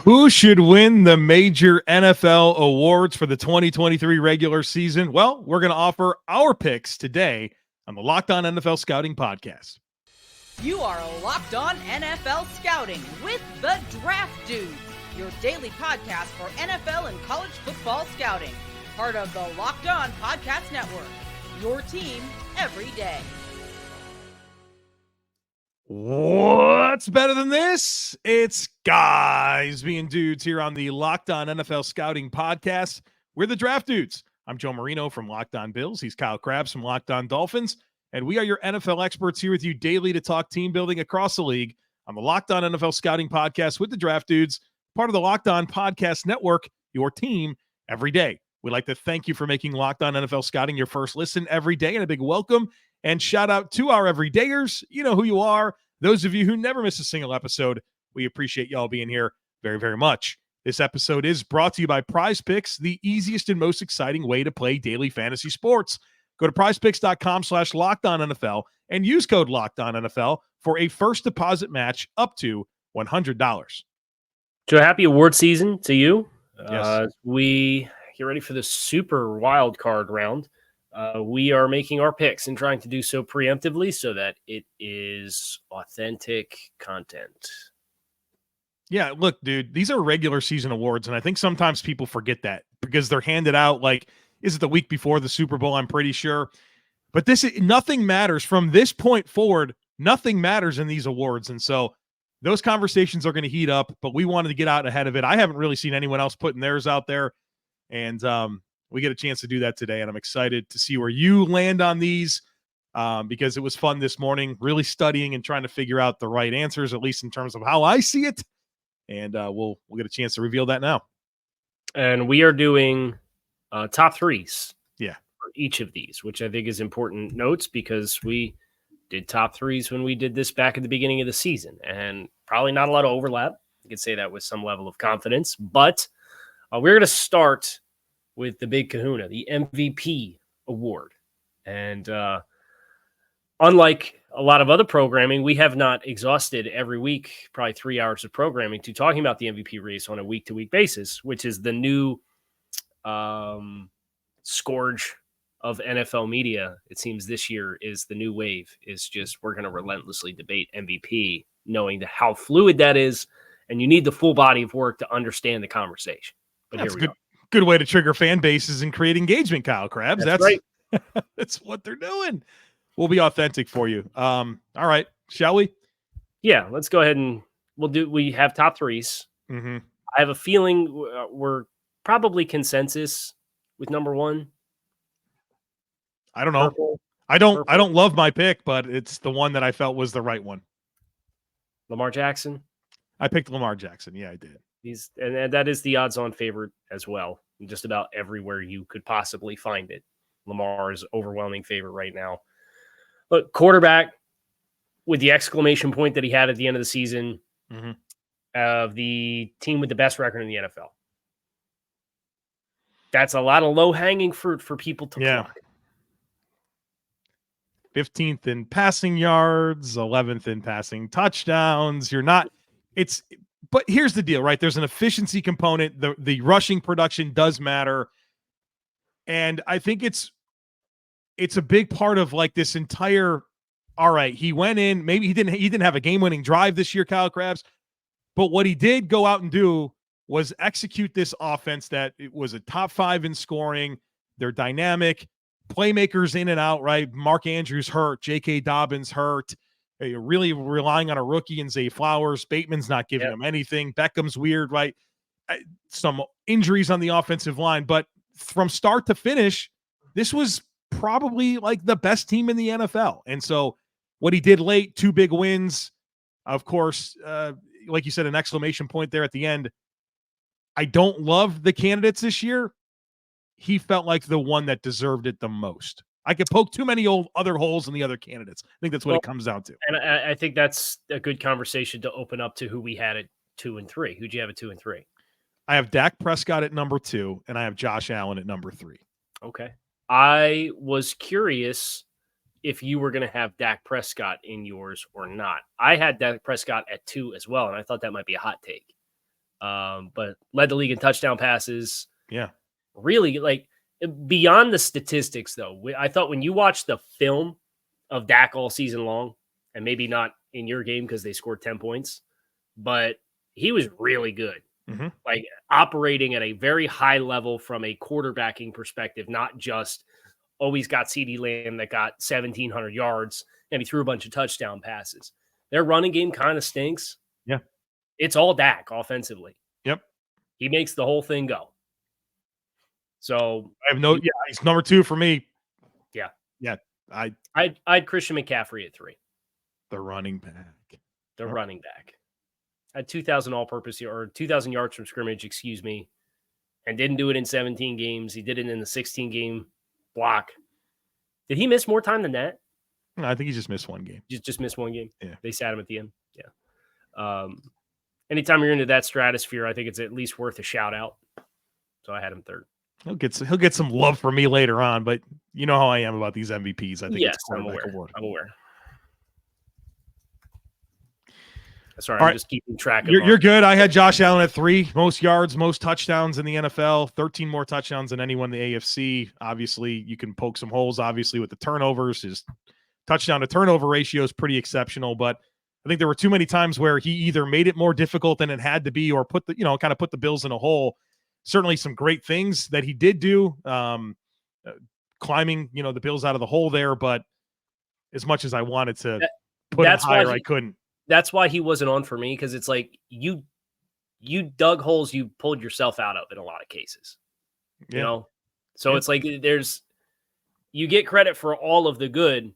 Who should win the major NFL awards for the 2023 regular season? Well, we're going to offer our picks today on the Locked On NFL Scouting Podcast. You are Locked On NFL Scouting with the Draft Dudes, your daily podcast for NFL and college football scouting. Part of the Locked On Podcast Network, your team every day. What's better than this? It's guys being dudes here on the Locked On NFL Scouting Podcast. We're the Draft Dudes. I'm Joe Marino from Locked On Bills. He's Kyle Krabs from Locked On Dolphins. And we are your NFL experts here with you daily to talk team building across the league on the Locked On NFL Scouting Podcast with the Draft Dudes, part of the Locked On Podcast Network, your team every day. We'd like to thank you for making Locked On NFL Scouting your first listen every day, and a big welcome and shout out to our everydayers. You know who you are. Those of you who never miss a single episode, we appreciate y'all being here very, very much. This episode is brought to you by PrizePicks, the easiest and most exciting way to play daily fantasy sports. Go to prizepicks.com/LockedOnNFL and use code LockedOnNFL for a first deposit match up to $100. So happy award season to you. Yes. We get ready for the super wild card round. We are making our picks and trying to do so preemptively so that it is authentic content. Yeah, look, dude, these are regular season awards, and I think sometimes people forget that because they're handed out like, is it the week before the Super Bowl? I'm pretty sure. But nothing matters from this point forward. Nothing matters in these awards. And so those conversations are going to heat up, but we wanted to get out ahead of it. I haven't really seen anyone else putting theirs out there. And we get a chance to do that today. And I'm excited to see where you land on these because it was fun this morning, really studying and trying to figure out the right answers, at least in terms of how I see it. And we'll get a chance to reveal that now. And we are doing top threes. Yeah. For each of these, which I think is important notes because we did top threes when we did this back at the beginning of the season, and probably not a lot of overlap. You can say that with some level of confidence, but we're going to start with the big kahuna, the MVP award. And unlike a lot of other programming, we have not exhausted every week, probably 3 hours of programming to talking about the MVP race on a week-to-week basis, which is the new scourge of NFL media. It seems this year is the new wave, is just we're going to relentlessly debate MVP, knowing how fluid that is, and you need the full body of work to understand the conversation. But That's here we go. Good way to trigger fan bases and create engagement, Kyle Krabs. That's right. That's what they're doing. We'll be authentic for you. All right. Shall we? Yeah, let's go ahead and we have top threes. Mm-hmm. I have a feeling we're probably consensus with number one. I don't know. Purple. I don't love my pick, but it's the one that I felt was the right one. Lamar Jackson. I picked Lamar Jackson. Yeah, I did. And that is the odds-on favorite as well. Just about everywhere you could possibly find it. Lamar is overwhelming favorite right now. But quarterback, with the exclamation point that he had at the end of the season, of the team with the best record in the NFL. That's a lot of low-hanging fruit for people to pluck. 15th in passing yards, 11th in passing touchdowns. But here's the deal, right? There's an efficiency component. The rushing production does matter. And I think it's a big part of like this entire, all right, he went in, maybe he didn't have a game-winning drive this year, Kyle Krabs, but what he did go out and do was execute this offense that it was a top 5 in scoring. They're dynamic, playmakers in and out, right? Mark Andrews hurt, J.K. Dobbins hurt. You're really relying on a rookie in Zay Flowers. Bateman's not giving him anything. Beckham's weird, right? Some injuries on the offensive line. But from start to finish, this was probably like the best team in the NFL. And so what he did late, 2 big wins, of course, like you said, an exclamation point there at the end. I don't love the candidates this year. He felt like the one that deserved it the most. I could poke too many other holes in the other candidates. I think that's what it comes down to. And I think that's a good conversation to open up to who we had at 2 and 3. Who'd you have at 2 and 3? I have Dak Prescott at number 2, and I have Josh Allen at number 3. Okay. I was curious if you were going to have Dak Prescott in yours or not. I had Dak Prescott at 2 as well, and I thought that might be a hot take. but led the league in touchdown passes. Yeah. Really, like, beyond the statistics, though, I thought when you watch the film of Dak all season long, and maybe not in your game because they scored 10 points, but he was really good. Mm-hmm. Like, operating at a very high level from a quarterbacking perspective, not just, he's got CeeDee Lamb that got 1,700 yards and he threw a bunch of touchdown passes. Their running game kind of stinks. Yeah. It's all Dak offensively. Yep. He makes the whole thing go. So I have he's number 2 for me. Yeah. Yeah. I'd Christian McCaffrey at 3. The running back. Running back. Had 2,000 all-purpose or 2,000 yards from scrimmage, and didn't do it in 17 games. He did it in the 16-game block. Did he miss more time than that? No, I think he just missed one game. Just missed one game? Yeah. They sat him at the end? Yeah. Anytime you're into that stratosphere, I think it's at least worth a shout-out. So I had him 3rd. He'll get some love from me later on, but you know how I am about these MVPs. I think yes, it's quarterback award. I'm aware. Sorry, All I'm right. just keeping track of You're good. I had Josh Allen at 3, most yards, most touchdowns in the NFL, 13 more touchdowns than anyone in the AFC. Obviously, you can poke some holes, obviously, with the turnovers. His touchdown to turnover ratio is pretty exceptional, but I think there were too many times where he either made it more difficult than it had to be or put the Bills in a hole. Certainly some great things that he did do, climbing, the Bills out of the hole there, but as much as I wanted to put him higher, I couldn't. That's why he wasn't on for me, because it's like you dug holes you pulled yourself out of in a lot of cases. Yeah. You know? So it's like you get credit for all of the good,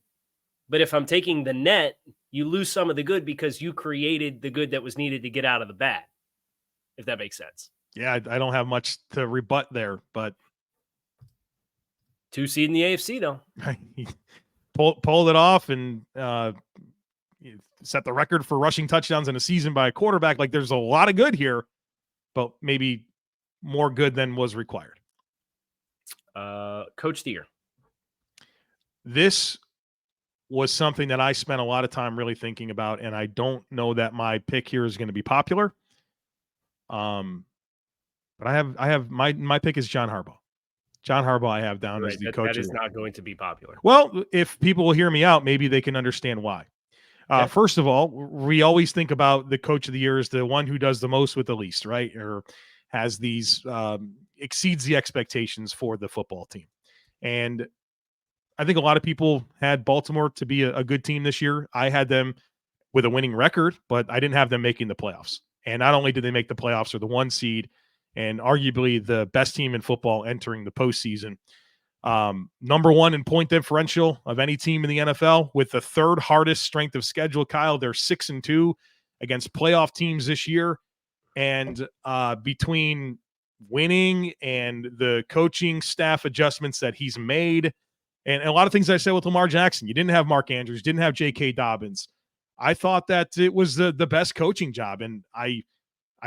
but if I'm taking the net, you lose some of the good because you created the good that was needed to get out of the bad, if that makes sense. Yeah, I don't have much to rebut there, but 2 seed in the AFC, though. pulled it off and set the record for rushing touchdowns in a season by a quarterback. Like, there's a lot of good here, but maybe more good than was required. Coach of the year. This was something that I spent a lot of time really thinking about, and I don't know that my pick here is going to be popular. But I have my pick is John Harbaugh. John Harbaugh I have down as the coach. That is not going to be popular. Well, if people will hear me out, maybe they can understand why. First of all, we always think about the coach of the year as the one who does the most with the least, right? Or has these exceeds the expectations for the football team. And I think a lot of people had Baltimore to be a good team this year. I had them with a winning record, but I didn't have them making the playoffs. And not only did they make the playoffs or the 1 seed, and arguably the best team in football entering the postseason. Number 1 in point differential of any team in the NFL, with the 3rd hardest strength of schedule. Kyle, they're 6-2 against playoff teams this year. And between winning and the coaching staff adjustments that he's made, and a lot of things I said with Lamar Jackson, you didn't have Mark Andrews, didn't have J.K. Dobbins. I thought that it was the best coaching job, and I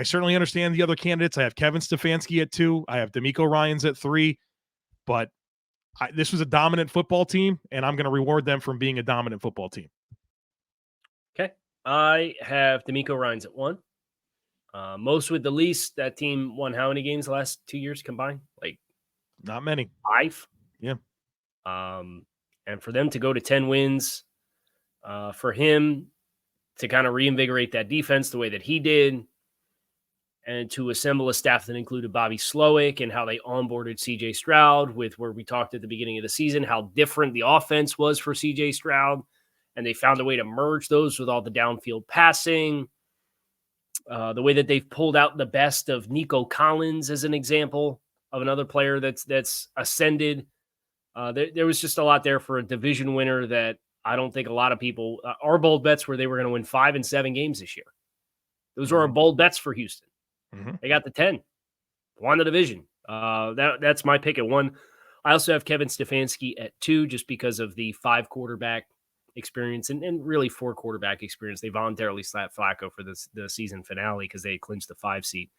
certainly understand the other candidates. I have Kevin Stefanski at 2. I have DeMeco Ryans at 3. But this was a dominant football team, and I'm going to reward them from being a dominant football team. Okay. I have DeMeco Ryans at 1. Most with the least. That team won how many games the last 2 years combined? Like, not many. 5? Yeah. And for them to go to 10 wins, for him to kind of reinvigorate that defense the way that he did, and to assemble a staff that included Bobby Slowick and how they onboarded CJ Stroud, with where we talked at the beginning of the season, how different the offense was for CJ Stroud. And they found a way to merge those with all the downfield passing. The way that they've pulled out the best of Nico Collins as an example of another player that's ascended. There was just a lot there for a division winner that I don't think a lot of people, our bold bets were they were going to win 5 and 7 games this year. Those were our bold bets for Houston. Mm-hmm. They got the 10, won the division. That's my pick at 1. I also have Kevin Stefanski at 2, just because of the 5 quarterback experience and really 4 quarterback experience. They voluntarily slapped Flacco for the season finale because they had clinched the 5 seed.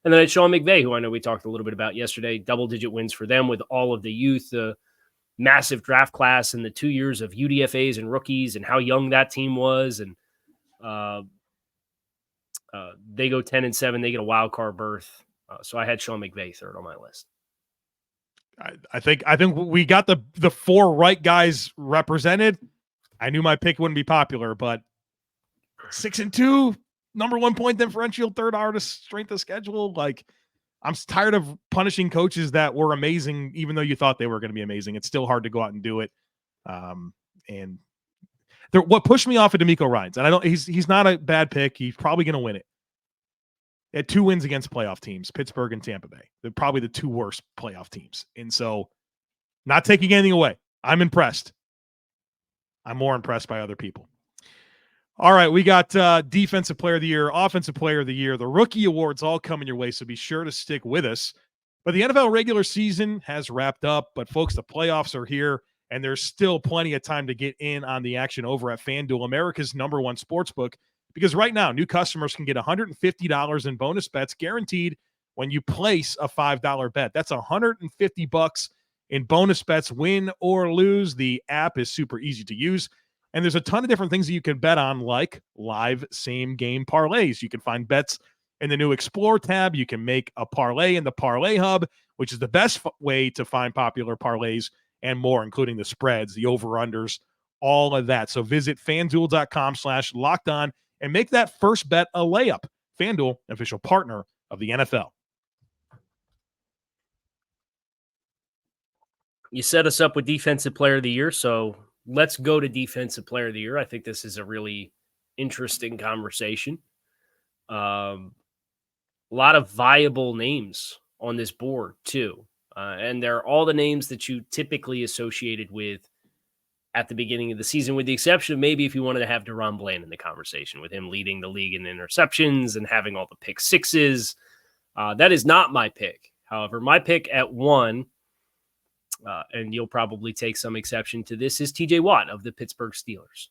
And then I had Sean McVay, who I know we talked a little bit about yesterday, double-digit wins for them with all of the youth, the massive draft class, and the 2 years of UDFAs and rookies, and how young that team was. And They go 10-7. They get a wild card berth. So I had Sean McVay third on my list. I think we got the four right guys represented. I knew my pick wouldn't be popular, but 6-2, number one point differential, third hardest strength of schedule. Like, I'm tired of punishing coaches that were amazing, even though you thought they were going to be amazing. It's still hard to go out and do it. And what pushed me off of DeMeco Ryans, and he's not a bad pick. He's probably going to win it. He had 2 wins against playoff teams, Pittsburgh and Tampa Bay. They're probably the 2 worst playoff teams. And so, not taking anything away. I'm impressed. I'm more impressed by other people. All right, we got Defensive Player of the Year, Offensive Player of the Year, the Rookie Awards all coming your way, so be sure to stick with us. But the NFL regular season has wrapped up, but folks, the playoffs are here, and there's still plenty of time to get in on the action over at FanDuel, America's #1 sportsbook, because right now, new customers can get $150 in bonus bets guaranteed when you place a $5 bet. That's $150 in bonus bets, win or lose. The app is super easy to use. And there's a ton of different things that you can bet on, like live same-game parlays. You can find bets in the new Explore tab. You can make a parlay in the Parlay Hub, which is the best way to find popular parlays and more, including the spreads, the over-unders, all of that. So visit FanDuel.com/lockedon and make that first bet a layup. FanDuel, official partner of the NFL. You set us up with Defensive Player of the Year, so let's go to Defensive Player of the Year. I think this is a really interesting conversation. A lot of viable names on this board, too. And they're all the names that you typically associated with at the beginning of the season, with the exception of maybe if you wanted to have DaRon Bland in the conversation, with him leading the league in interceptions and having all the pick sixes. That is not my pick. However, my pick at 1, and you'll probably take some exception to this, is TJ Watt of the Pittsburgh Steelers.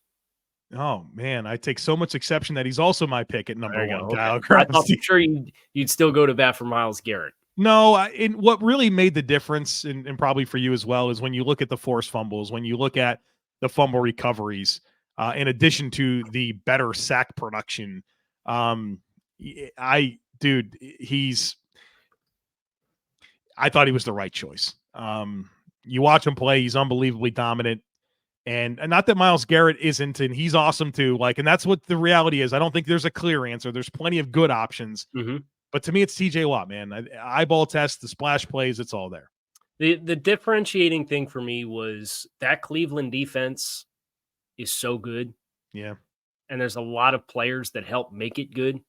Oh, man, I take so much exception that he's also my pick at number 1. Okay. I'm sure you'd still go to bat for Myles Garrett. No, what really made the difference, and probably for you as well, is when you look at the forced fumbles, when you look at the fumble recoveries, in addition to the better sack production. I thought he was the right choice. You watch him play, he's unbelievably dominant. And not that Myles Garrett isn't, and he's awesome too. And that's what the reality is. I don't think there's a clear answer. There's plenty of good options. Mm-hmm. But to me, it's TJ Watt, man. Eyeball test, the splash plays, it's all there. The differentiating thing for me was that Cleveland defense is so good. Yeah. And there's a lot of players that help make it good.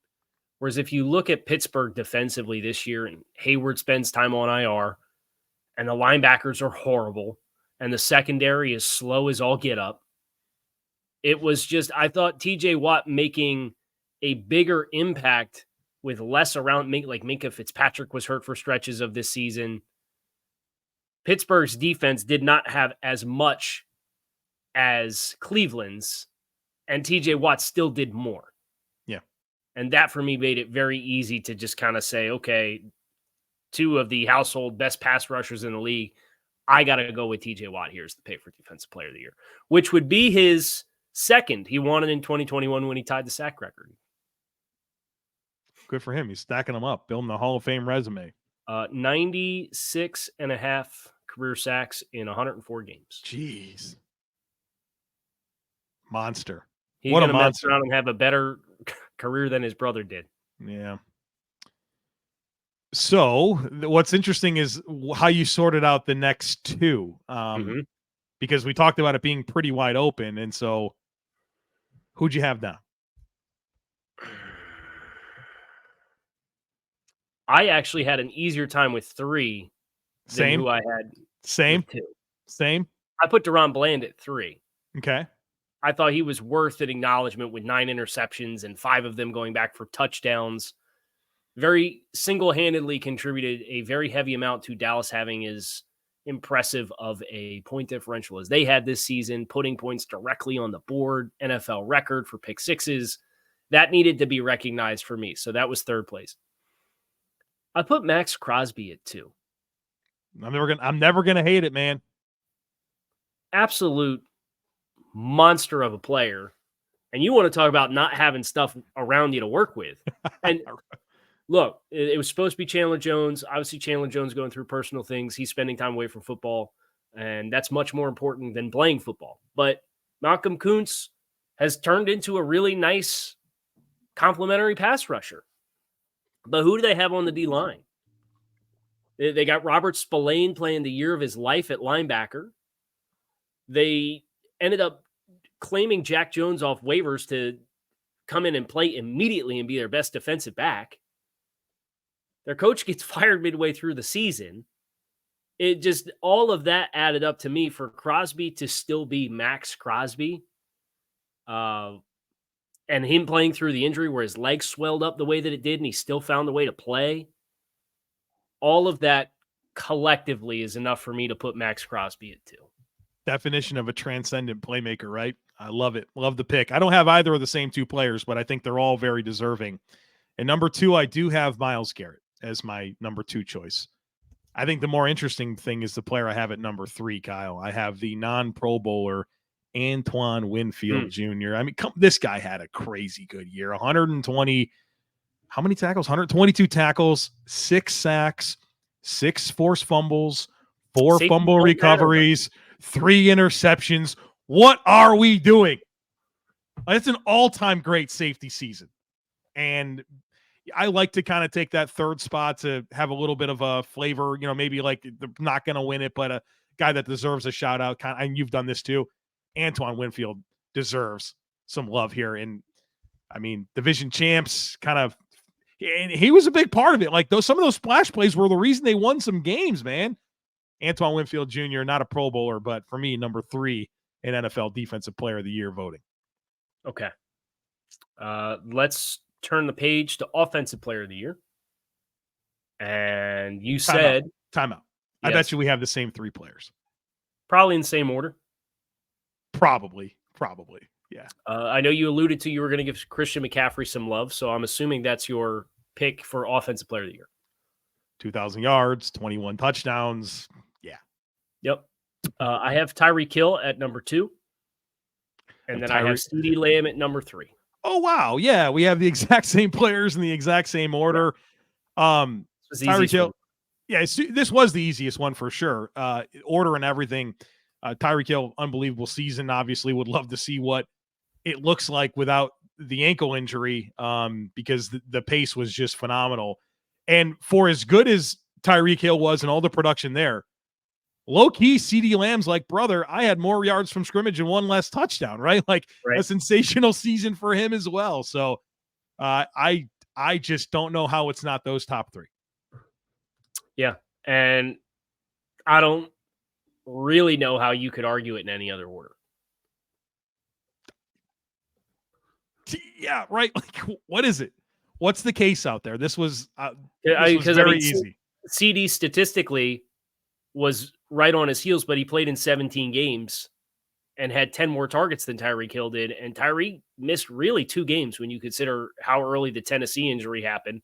Whereas if you look at Pittsburgh defensively this year, and Hayward spends time on IR, and the linebackers are horrible, and the secondary is slow as all get up, it was just, I thought TJ Watt making a bigger impact with less around me, like Minkah Fitzpatrick was hurt for stretches of this season. Pittsburgh's defense did not have as much as Cleveland's, and TJ Watt still did more. Yeah. And that for me made it very easy to just kind of say, okay, 2 of the household best pass rushers in the league, I got to go with TJ Watt here as the pick for Defensive Player of the Year, which would be his second. He won it in 2021 when he tied the sack record. Good for him. He's stacking them up, building the Hall of Fame resume. 96.5 career sacks in 104 games. Jeez. Monster. He's going to mess around and have a better career than his brother did. Yeah. So what's interesting is how you sorted out the next 2. Because we talked about it being pretty wide open. And so who'd you have now? I actually had an easier time with 3 than who I had. Same. 2. Same. I put DaRon Bland at 3. Okay. I thought he was worth an acknowledgement with 9 interceptions and 5 of them going back for touchdowns. Very single-handedly contributed a very heavy amount to Dallas having as impressive of a point differential as they had this season, putting points directly on the board, NFL record for pick sixes. That needed to be recognized for me. So that was 3rd place. I put Max Crosby at 2. I'm never gonna hate it, man. Absolute monster of a player. And you want to talk about not having stuff around you to work with. And look, it was supposed to be Chandler Jones. Obviously, Chandler Jones going through personal things. He's spending time away from football, and that's much more important than playing football. But Malcolm Kuntz has turned into a really nice complimentary pass rusher. But who do they have on the D-line? They got Robert Spillane playing the year of his life at linebacker. They ended up claiming Jack Jones off waivers to come in and play immediately and be their best defensive back. Their coach gets fired midway through the season. It just, all of that added up to me for Crosby to still be Max Crosby. And him playing through the injury where his legs swelled up the way that it did and he still found a way to play. All of that collectively is enough for me to put Max Crosby at 2. Definition of a transcendent playmaker, right? I love it. Love the pick. I don't have either of the same 2 players, but I think they're all very deserving. And number 2, I do have Myles Garrett as my number 2 choice. I think the more interesting thing is the player I have at number 3, Kyle. I have the non-Pro Bowler Antoine Winfield Jr. I mean, this guy had a crazy good year. 120, how many tackles? 122 tackles, 6 sacks, 6 forced fumbles, 4 fumble recoveries, 3 interceptions. What are we doing? It's an all-time great safety season. And I like to kind of take that 3rd spot to have a little bit of a flavor, maybe like they're not going to win it, but a guy that deserves a shout out. And you've done this too. Antoine Winfield deserves some love here. And I mean, division champs and he was a big part of it. Like some of those splash plays were the reason they won some games, man. Antoine Winfield Jr., not a Pro Bowler, but for me, number 3 in NFL Defensive Player of the Year voting. Okay. Let's turn the page to Offensive Player of the Year. And you said... Timeout. Yes. I bet you we have the same 3 players. Probably in the same order. Probably. Yeah. I know you alluded to you were going to give Christian McCaffrey some love, so I'm assuming that's your pick for Offensive Player of the Year. 2,000 yards, 21 touchdowns. Yeah. Yep. I have Tyreek Hill at number 2. And then I have CeeDee Lamb at number 3. Oh, wow. Yeah, we have the exact same players in the exact same order. Tyreek Hill. Yeah, this was the easiest one for sure. Order and everything. Tyreek Hill, unbelievable season. Obviously, would love to see what it looks like without the ankle injury because the pace was just phenomenal. And for as good as Tyreek Hill was and all the production there, low-key CeeDee Lamb's like, brother, I had more yards from scrimmage and 1 less touchdown, right? Like a sensational season for him as well. So I just don't know how it's not those top 3. Yeah, and I don't really know how you could argue it in any other order. Yeah, right. Like, what is it? What's the case out there? This was very easy. CeeDee statistically was right on his heels, but he played in 17 games and had 10 more targets than Tyreek Hill did. And Tyreek missed really 2 games when you consider how early the Tennessee injury happened.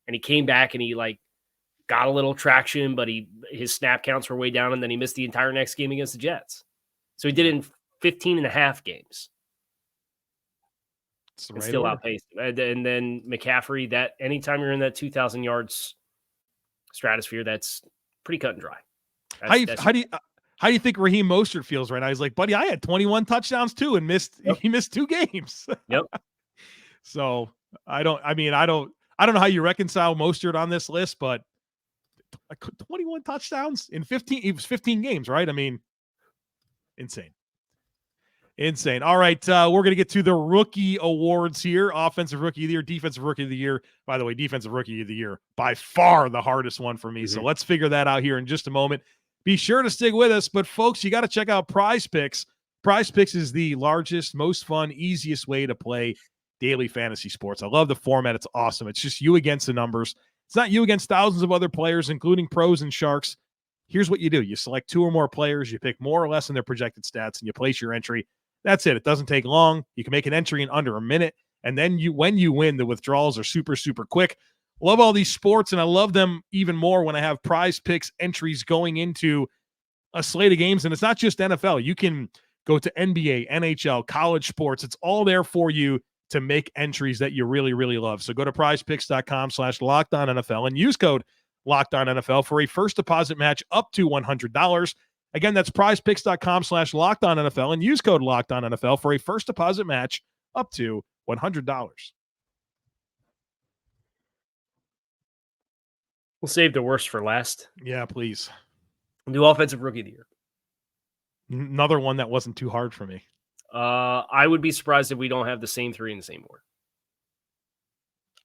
And he came back and he got a little traction, but his snap counts were way down, and then he missed the entire next game against the Jets. So he did it in 15 and a half games. Right, still outpaced him. And then McCaffrey, that anytime you're in that 2,000 yards stratosphere, that's pretty cut and dry. How do you think Raheem Mostert feels right now? He's like, buddy, I had 21 touchdowns too and he missed 2 games. Yep. So I don't know how you reconcile Mostert on this list, but 21 touchdowns in 15 games, right? I mean, insane. All right, we're going to get to the rookie awards here. Offensive Rookie of the Year, Defensive Rookie of the Year. By the way, Defensive Rookie of the Year, by far the hardest one for me. Mm-hmm. So let's figure that out here in just a moment. Be sure to stick with us. But, folks, you got to check out PrizePicks. PrizePicks is the largest, most fun, easiest way to play daily fantasy sports. I love the format. It's awesome. It's just you against the numbers. It's not you against thousands of other players, including pros and sharks. Here's what you do. You select 2 or more players. You pick more or less in their projected stats, and you place your entry. That's it. It doesn't take long. You can make an entry in under a minute. And then when you win, the withdrawals are super, super quick. Love all these sports, and I love them even more when I have PrizePicks entries going into a slate of games. And it's not just NFL. You can Go to NBA, NHL, college sports. It's all there for you to make entries that you really, really love. So go to prizepicks.com/LockedOnNFL and use code LockedOnNFL for a first deposit match up to $100. Again, that's prizepicks.com/LockedOnNFL and use code LockedOnNFL for a first deposit match up to $100. We'll save the worst for last. Yeah, please. New offensive rookie of the year. Another one that wasn't too hard for me. I would be surprised if we don't have the same three in the same order.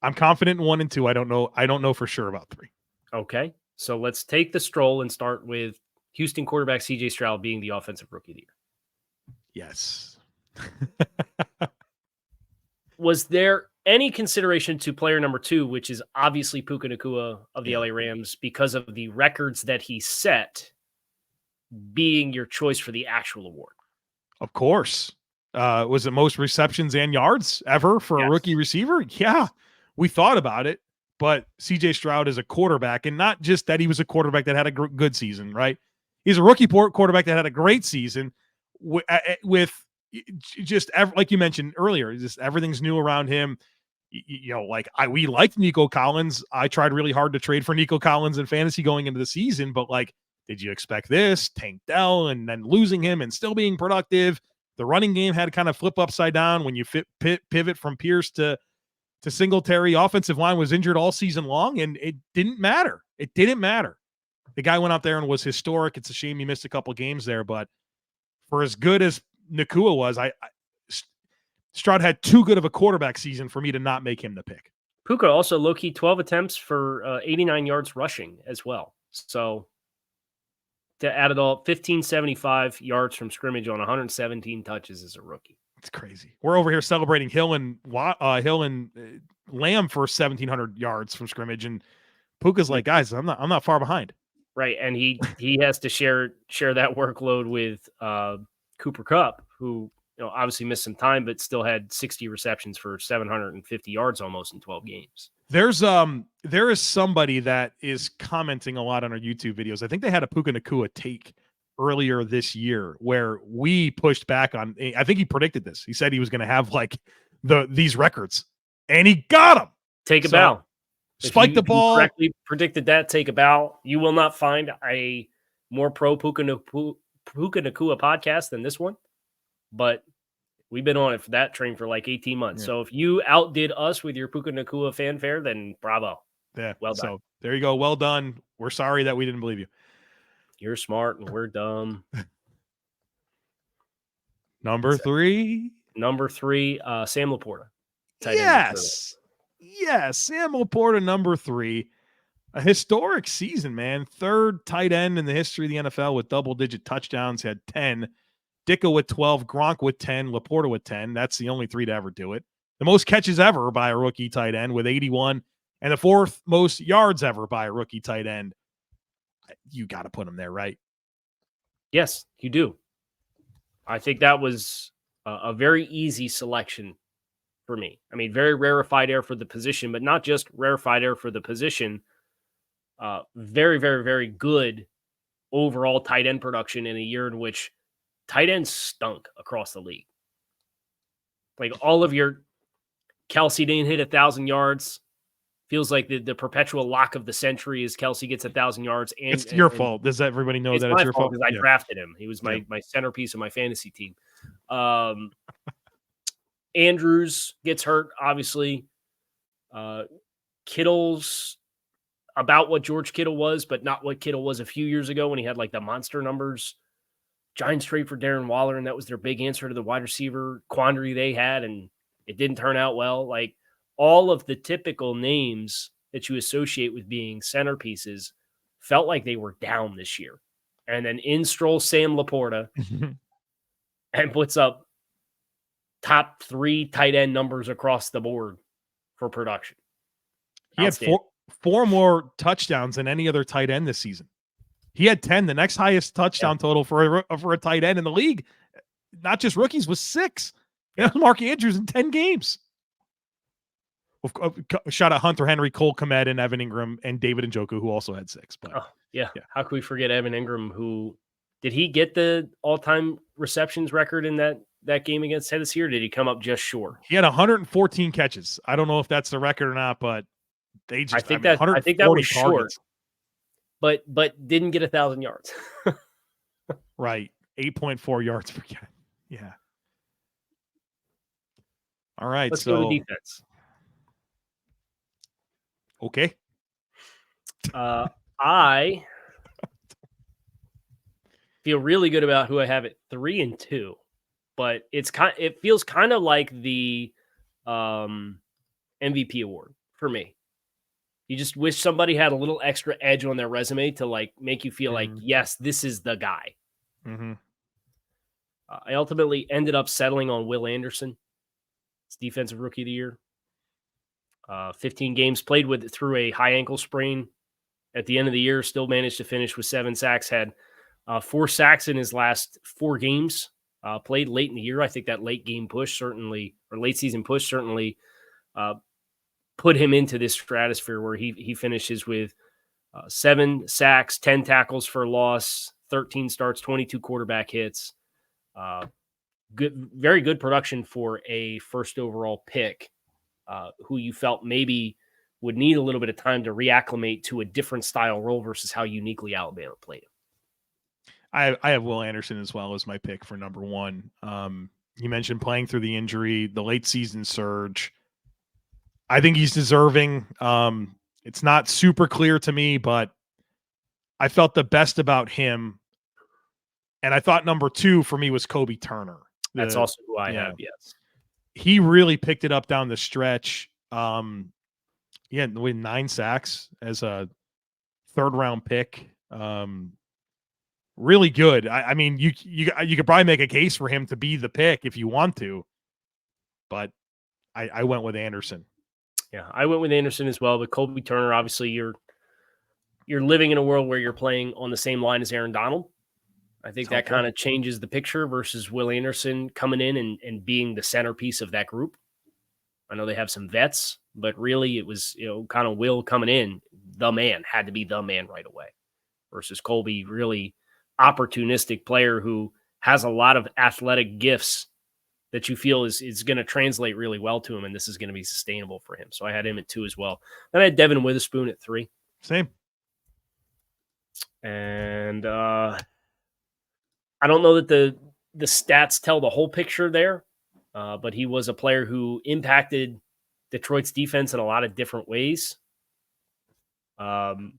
I'm confident in 1 and 2. I don't know for sure about 3. Okay. So let's take the stroll and start with Houston quarterback CJ Stroud being the offensive rookie of the year. Yes. Was there any consideration to player number 2, which is obviously Puka Nacua of the LA Rams, because of the records that he set, being your choice for the actual award? Of course. Was it most receptions and yards ever for a rookie receiver? Yeah, we thought about it, but CJ Stroud is a quarterback, and not just that he was a quarterback that had a good season, right? He's a rookie quarterback that had a great season with just like you mentioned earlier, just everything's new around him. We liked Nico Collins. I tried really hard to trade for Nico Collins in fantasy going into the season, but did you expect this? Tank Dell and then losing him and still being productive. The running game had to kind of flip upside down when you pivot from Pierce to Singletary. Offensive line was injured all season long, and it didn't matter. It didn't matter. The guy went out there and was historic. It's a shame he missed a couple games there, but for as good as Nacua was, Stroud had too good of a quarterback season for me to not make him the pick. Puka also low-key 12 attempts for 89 yards rushing as well. So to add it all, 1,575 yards from scrimmage on 117 touches as a rookie. It's crazy. We're over here celebrating Hill and Lamb for 1,700 yards from scrimmage, and Puka's like, guys, I'm not far behind. Right, and he has to share that workload with Cooper Kupp, who obviously missed some time, but still had 60 receptions for 750 yards almost in 12 games. There is somebody that is commenting a lot on our YouTube videos. I think they had a Puka Nacua take earlier this year where we pushed back on. I think he predicted this. He said he was going to have these records, and he got them. Take a bow. Spike the ball. Correctly predicted that. Take a bow. You will not find a more pro Puka Nacua podcast than this one, but we've been on it for that train for like 18 months. Yeah. So if you outdid us with your Puka Nacua fanfare, then bravo. Yeah. Well done. So there you go. Well done. We're sorry that we didn't believe you. You're smart and we're dumb. Number 3. Sam Laporta. Yes. Yes. Sam Laporta, number 3. A historic season, man. 3rd tight end in the history of the NFL with double-digit touchdowns. Had 10. Dicko with 12, Gronk with 10, Laporta with 10. That's the only 3 to ever do it. The most catches ever by a rookie tight end with 81, and the 4th most yards ever by a rookie tight end. You got to put him there, right? Yes, you do. I think that was a very easy selection for me. I mean, very rarefied air for the position, but not just rarefied air for the position. Very, very, very good overall tight end production in a year in which tight ends stunk across the league. Like all of your Kelsey didn't hit 1,000 yards. Feels like the perpetual lock of the century is Kelsey gets 1,000 yards. And it's your fault. Does everybody know that it's your fault? Because I drafted him. He was my centerpiece of my fantasy team. Andrews gets hurt, obviously. Kittle's about what George Kittle was, but not what Kittle was a few years ago when he had like the monster numbers. Giants trade for Darren Waller, and that was their big answer to the wide receiver quandary they had, and it didn't turn out well. Like all of the typical names that you associate with being centerpieces felt like they were down this year. And then in strolls Sam Laporta and puts up top 3 tight end numbers across the board for production. He had four more touchdowns than any other tight end this season. He had 10. The next highest touchdown total for a tight end in the league, not just rookies, was 6. Mark Andrews in 10 games. Shout out Hunter Henry, Cole Kmet, and Evan Ingram, and David Njoku, who also had 6. But yeah. How could we forget Evan Ingram, who did he get the all-time receptions record in that game against Tennessee, or did he come up just short? He had 114 catches. I don't know if that's the record or not, but they just, I think that was short, but didn't get 1,000 yards. Right. 8.4 yards per catch. Yeah. All right. Let's go to defense. Okay. I feel really good about who I have at 3-2, but it feels kind of like the MVP award for me. You just wish somebody had a little extra edge on their resume to like make you feel like, yes, this is the guy. Mm-hmm. I ultimately ended up settling on Will Anderson. It's Defensive Rookie of the Year. 15 games played through a high ankle sprain. At the end of the year, still managed to finish with 7 sacks. Had 4 sacks in his last 4 games. Played late in the year. I think that late season push certainly put him into this stratosphere where he finishes with 7 sacks, 10 tackles for loss, 13 starts, 22 quarterback hits. Very good production for a first overall pick, who you felt maybe would need a little bit of time to reacclimate to a different style role versus how uniquely Alabama played him. I have Will Anderson as well as my pick for number 1. You mentioned playing through the injury, the late season surge. I think he's deserving. It's not super clear to me, but I felt the best about him. And I thought number 2 for me was Kobie Turner. That's also who I have, yes. He really picked it up down the stretch. With 9 sacks as a 3rd-round pick. Really good. I mean, you could probably make a case for him to be the pick if you want to, but I went with Anderson. Yeah, I went with Anderson as well. But Kobie Turner, obviously, you're living in a world where you're playing on the same line as Aaron Donald. I think that kind of changes the picture versus Will Anderson coming in and being the centerpiece of that group. I know they have some vets, but really it was, kind of Will coming in, the man, had to be the man right away. Versus Kobie, really opportunistic player who has a lot of athletic gifts that you feel is going to translate really well to him, and this is going to be sustainable for him. So I had him at 2 as well. Then I had Devin Witherspoon at 3. Same. And I don't know that the stats tell the whole picture there, but he was a player who impacted Detroit's defense in a lot of different ways. And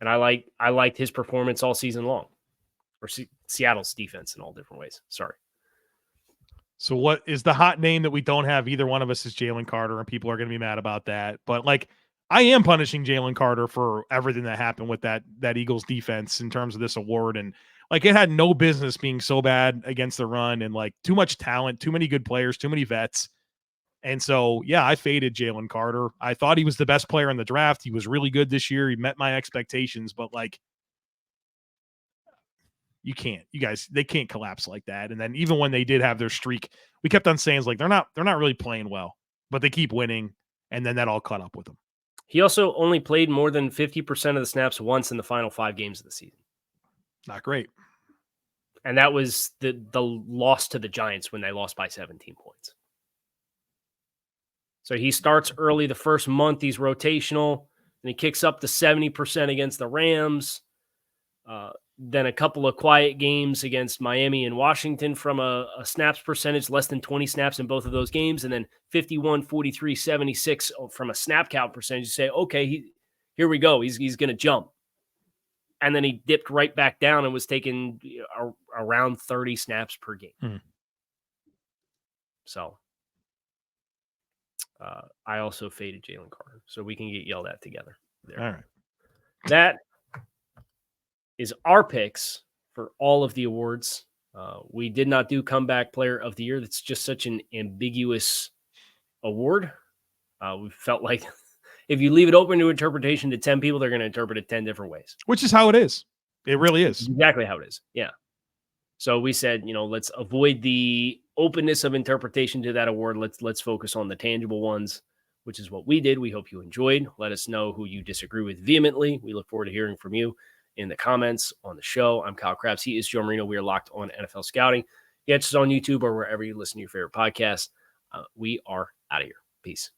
I liked his performance all season long, or Seattle's defense in all different ways. Sorry. So what is the hot name that we don't have? Either one of us is Jalen Carter, and people are going to be mad about that. But I am punishing Jalen Carter for everything that happened with that Eagles defense in terms of this award. And it had no business being so bad against the run, and too much talent, too many good players, too many vets. And so, yeah, I faded Jalen Carter. I thought he was the best player in the draft. He was really good this year. He met my expectations, but you guys, they can't collapse like that. And then even when they did have their streak, we kept on saying they're not really playing well, but they keep winning. And then that all caught up with them. He also only played more than 50% of the snaps once in the final 5 games of the season. Not great. And that was the loss to the Giants when they lost by 17 points. So he starts early the first month. He's rotational. And he kicks up to 70% against the Rams. Then a couple of quiet games against Miami and Washington from a snaps percentage, less than 20 snaps in both of those games. And then 51, 43, 76 from a snap count percentage. You say, okay, here we go. He's going to jump. And then he dipped right back down and was taking around 30 snaps per game. So I also faded Jalen Carter. So we can get yelled at together there. All right. That is our picks for all of the awards. We did not do Comeback Player of the Year. That's just such an ambiguous award. We felt like if you leave it open to interpretation to 10 people, they're going to interpret it 10 different ways. Which is how it is. It really is. Exactly how it is. Yeah. So we said, let's avoid the openness of interpretation to that award. Let's focus on the tangible ones, which is what we did. We hope you enjoyed. Let us know who you disagree with vehemently. We look forward to hearing from you. in the comments on the show. I'm Kyle Krabs. He is Joe Marino. We are Locked On NFL Scouting. Catch us on YouTube or wherever you listen to your favorite podcast. We are out of here. Peace.